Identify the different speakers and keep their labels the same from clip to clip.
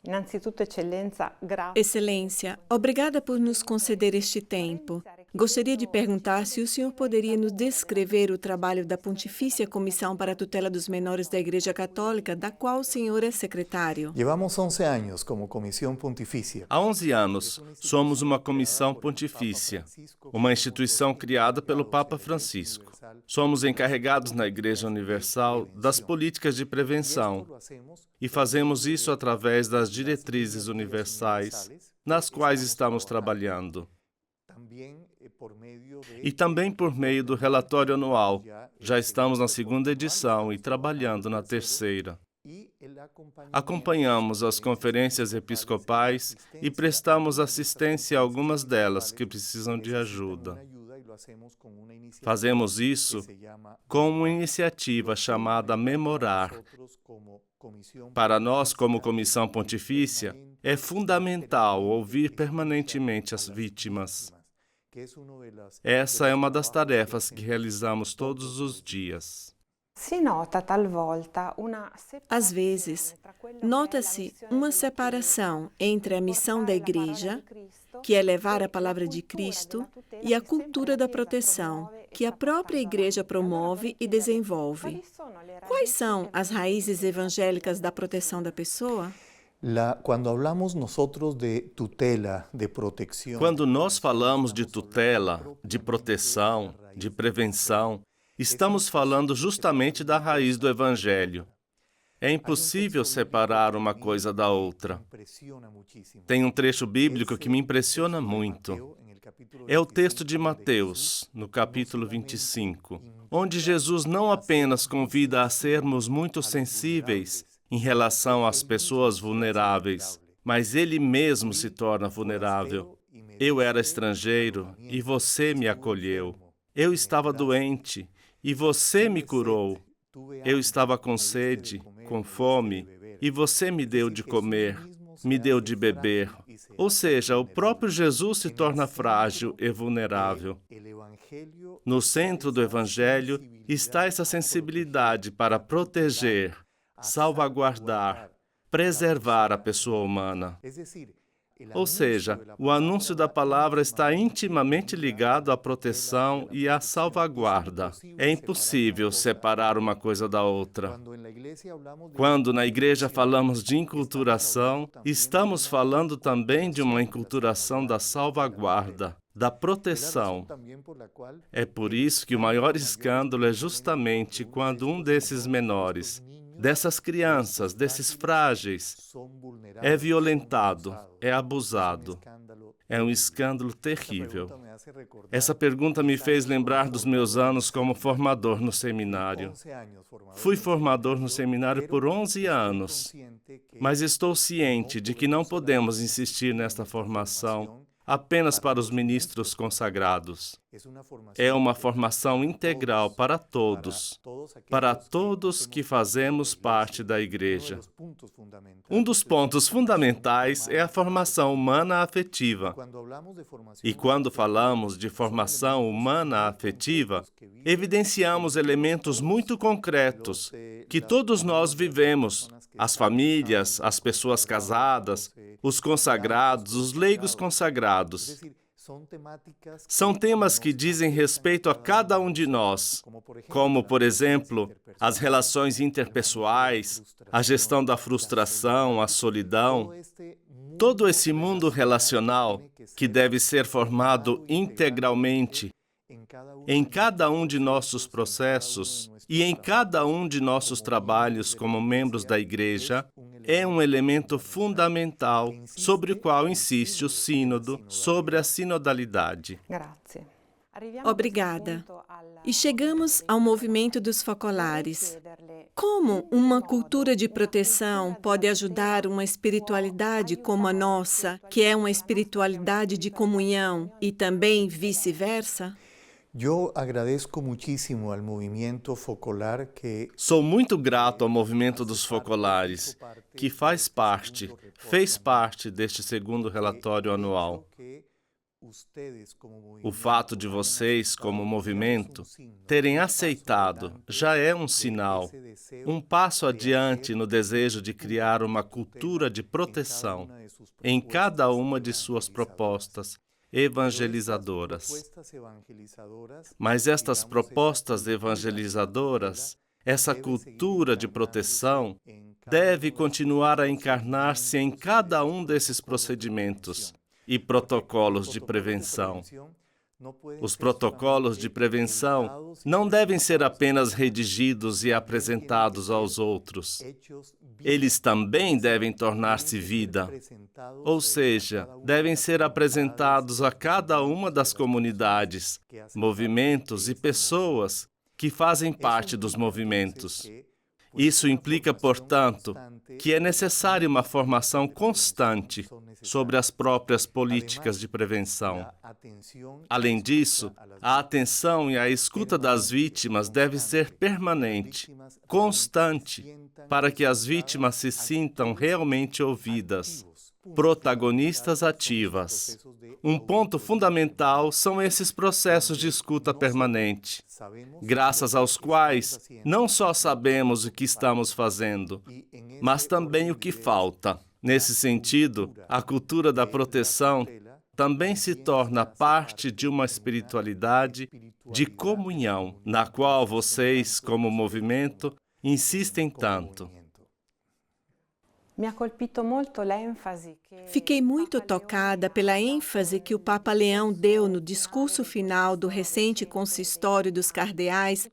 Speaker 1: Innanzitutto, Eccellenza, grazie.
Speaker 2: Excelência, obrigada por nos conceder este tempo. Gostaria de perguntar se o senhor poderia nos descrever o trabalho da Pontifícia Comissão para a Tutela dos Menores da Igreja Católica, da qual o senhor é secretário.
Speaker 3: Llevamos 11 años como Comisión Pontificia.
Speaker 4: Há 11 anos, somos uma comissão pontifícia, uma instituição criada pelo Papa Francisco. Somos encarregados na Igreja Universal das políticas de prevenção e fazemos isso através das diretrizes universais nas quais estamos trabalhando. E também por meio do relatório anual. Já estamos na segunda edição e trabalhando na terceira. Acompanhamos as conferências episcopais e prestamos assistência a algumas delas que precisam de ajuda. Fazemos isso com uma iniciativa chamada Memorar. Para nós, como Comissão Pontifícia, é fundamental ouvir permanentemente as vítimas. Essa é uma das tarefas que realizamos todos os dias.
Speaker 1: Si nota talvolta una
Speaker 2: Às vezes, nota-se uma separação entre a missão da Igreja, que é levar a palavra de Cristo, e a cultura da proteção, que a própria Igreja promove e desenvolve. Quais são as raízes evangélicas da proteção da pessoa?
Speaker 3: Cuando hablamos nosotros de tutela, de protección,
Speaker 4: Quando nós falamos de tutela, de proteção, de prevenção, estamos falando justamente da raiz do Evangelho. É impossível separar uma coisa da outra. Tem um trecho bíblico que me impressiona muito. É o texto de Mateus, no capítulo 25, onde Jesus não apenas convida a sermos muito sensíveis em relação às pessoas vulneráveis, mas ele mesmo se torna vulnerável. Eu era estrangeiro e você me acolheu. Eu estava doente e você me curou. Eu estava com sede, com fome, e você me deu de comer, me deu de beber. Ou seja, o próprio Jesus se torna frágil e vulnerável. No centro do Evangelho está essa sensibilidade para proteger, salvaguardar, preservar a pessoa humana. Ou seja, o anúncio da palavra está intimamente ligado à proteção e à salvaguarda. É impossível separar uma coisa da outra. Quando na igreja falamos de inculturação, estamos falando também de uma inculturação da salvaguarda, da proteção. É por isso que o maior escândalo é justamente quando um desses menores, dessas crianças, desses frágeis, é violentado, é abusado. É um escândalo terrível. Essa pergunta me fez lembrar dos meus anos como formador no seminário. Fui formador no seminário por 11 anos, mas estou ciente de que não podemos insistir nesta formação apenas para os ministros consagrados. É uma formação integral para todos que fazemos parte da Igreja. Um dos pontos fundamentais é a formação humana afetiva. E quando falamos de formação humana afetiva, evidenciamos elementos muito concretos que todos nós vivemos: as famílias, as pessoas casadas, os consagrados, os leigos consagrados. São temas que dizem respeito a cada um de nós, como, por exemplo, as relações interpessoais, a gestão da frustração, a solidão. Todo esse mundo relacional que deve ser formado integralmente em cada um de nossos processos e em cada um de nossos trabalhos como membros da Igreja, é um elemento fundamental sobre o qual insiste o Sínodo sobre a sinodalidade.
Speaker 1: Grazie.
Speaker 2: Obrigada. E chegamos ao movimento dos focolares. Como uma cultura de proteção pode ajudar uma espiritualidade como a nossa, que é uma espiritualidade de comunhão, e também vice-versa?
Speaker 3: Yo agradezco muchísimo al movimiento focolar que
Speaker 4: Sou muito grato ao movimento dos focolares, que fez parte deste segundo relatório anual. O fato de vocês, como movimento, terem aceitado já é um sinal, um passo adiante no desejo de criar uma cultura de proteção em cada uma de suas propostas evangelizadoras. Mas estas propostas evangelizadoras, essa cultura de proteção, deve continuar a encarnar-se em cada um desses procedimentos e protocolos de prevenção. Os protocolos de prevenção não devem ser apenas redigidos e apresentados aos outros. Eles também devem tornar-se vida, ou seja, devem ser apresentados a cada uma das comunidades, movimentos e pessoas que fazem parte dos movimentos. Isso implica, portanto, que é necessária uma formação constante sobre as próprias políticas de prevenção. Além disso, a atenção e a escuta das vítimas deve ser permanente, constante, para que as vítimas se sintam realmente ouvidas, protagonistas ativas. Um ponto fundamental são esses processos de escuta permanente, graças aos quais não só sabemos o que estamos fazendo, mas também o que falta. Nesse sentido, a cultura da proteção também se torna parte de uma espiritualidade de comunhão, na qual vocês, como movimento, insistem tanto.
Speaker 2: Fiquei muito tocada pela ênfase que o Papa Leão deu no discurso final do recente consistório dos cardeais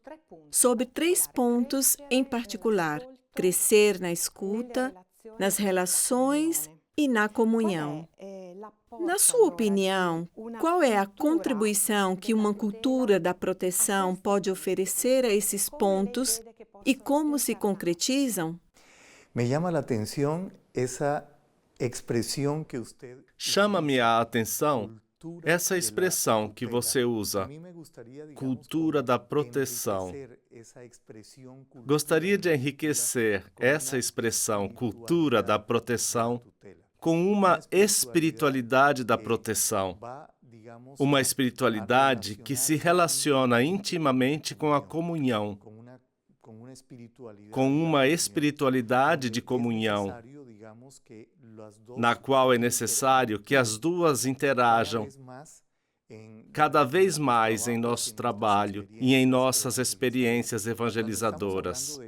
Speaker 2: sobre 3 pontos em particular: crescer na escuta, nas relações e na comunhão. Na sua opinião, qual é a contribuição que uma cultura da proteção pode oferecer a esses pontos e como se concretizam?
Speaker 3: Me llama la atención esa expresión que usted...
Speaker 4: Chama-me a atenção essa expressão que você usa, cultura da proteção. Gostaria de enriquecer essa expressão, cultura da proteção, com uma espiritualidade da proteção. Uma espiritualidade que se relaciona intimamente com a comunhão, com uma espiritualidade de comunhão, na qual é necessário que as duas interajam cada vez mais em nosso trabalho e em nossas experiências evangelizadoras.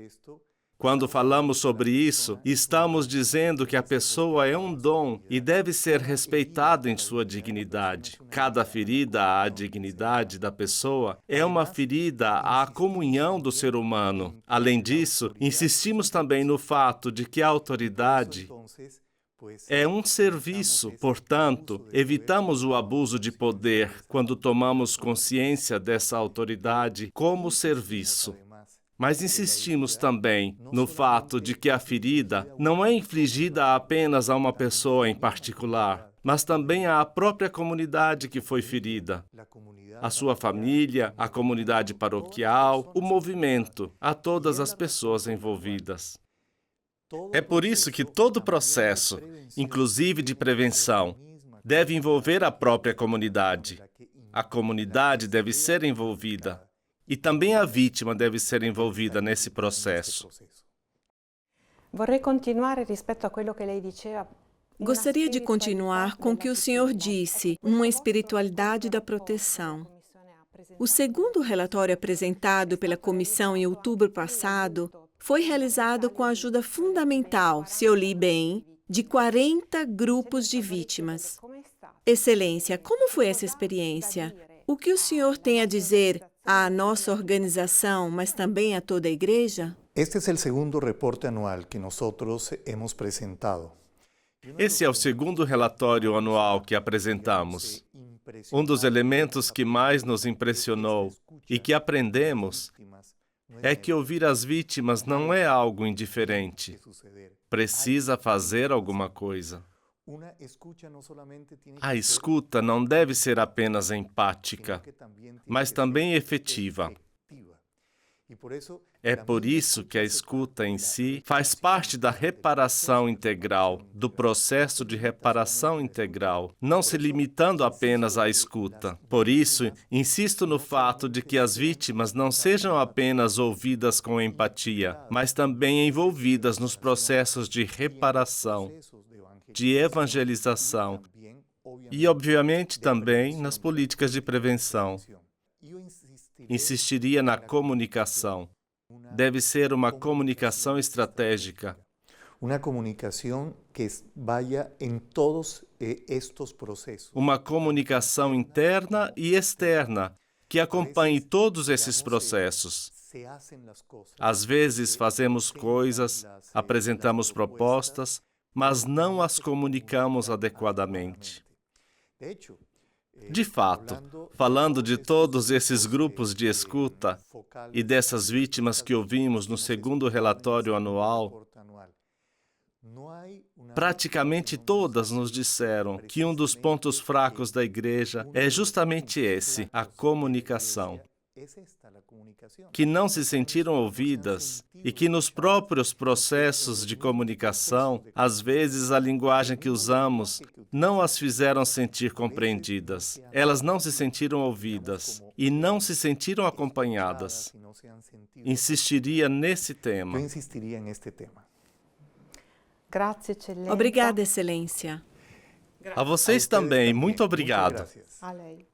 Speaker 4: Quando falamos sobre isso, estamos dizendo que a pessoa é um dom e deve ser respeitada em sua dignidade. Cada ferida à dignidade da pessoa é uma ferida à comunhão do ser humano. Além disso, insistimos também no fato de que a autoridade é um serviço, portanto, evitamos o abuso de poder quando tomamos consciência dessa autoridade como serviço. Mas insistimos também no fato de que a ferida não é infligida apenas a uma pessoa em particular, mas também à própria comunidade que foi ferida, a sua família, a comunidade paroquial, o movimento, a todas as pessoas envolvidas. É por isso que todo processo, inclusive de prevenção, deve envolver a própria comunidade. A comunidade deve ser envolvida. E também a vítima deve ser envolvida nesse processo.
Speaker 2: Gostaria de continuar com o que o senhor disse, uma espiritualidade da proteção. O segundo relatório apresentado pela comissão em outubro passado foi realizado com a ajuda fundamental, se eu li bem, de 40 grupos de vítimas. Excelência, como foi essa experiência? O que o senhor tem a dizer à nossa organização, mas também a toda a igreja?
Speaker 3: Este es el segundo reporte anual que nosotros hemos presentado.
Speaker 4: Esse é o segundo relatório anual que apresentamos. Um dos elementos que mais nos impressionou e que aprendemos é que ouvir as vítimas não é algo indiferente. Precisa fazer alguma coisa. A escuta não deve ser apenas empática, mas também efetiva. É por isso que a escuta em si faz parte da reparação integral, do processo de reparação integral, não se limitando apenas à escuta. Por isso, insisto no fato de que as vítimas não sejam apenas ouvidas com empatia, mas também envolvidas nos processos de reparação, de evangelização e, obviamente, também nas políticas de prevenção. Insistiria na comunicação. Deve ser uma comunicação estratégica.
Speaker 3: Uma comunicação que vaya em todos estes processos.
Speaker 4: Uma comunicação interna e externa que acompanhe todos esses processos. Às vezes fazemos coisas, apresentamos propostas, mas não as comunicamos adequadamente. De fato, falando de todos esses grupos de escuta e dessas vítimas que ouvimos no segundo relatório anual, praticamente todas nos disseram que um dos pontos fracos da igreja é justamente esse, a comunicação. Que não se sentiram ouvidas e que nos próprios processos de comunicação, às vezes a linguagem que usamos não as fizeram sentir compreendidas. Elas não se sentiram ouvidas e não se sentiram acompanhadas. Insistiria nesse tema.
Speaker 3: Eu insistiria neste tema.
Speaker 2: Obrigada, Excelência.
Speaker 4: A vocês também, muito obrigado.
Speaker 1: A lei.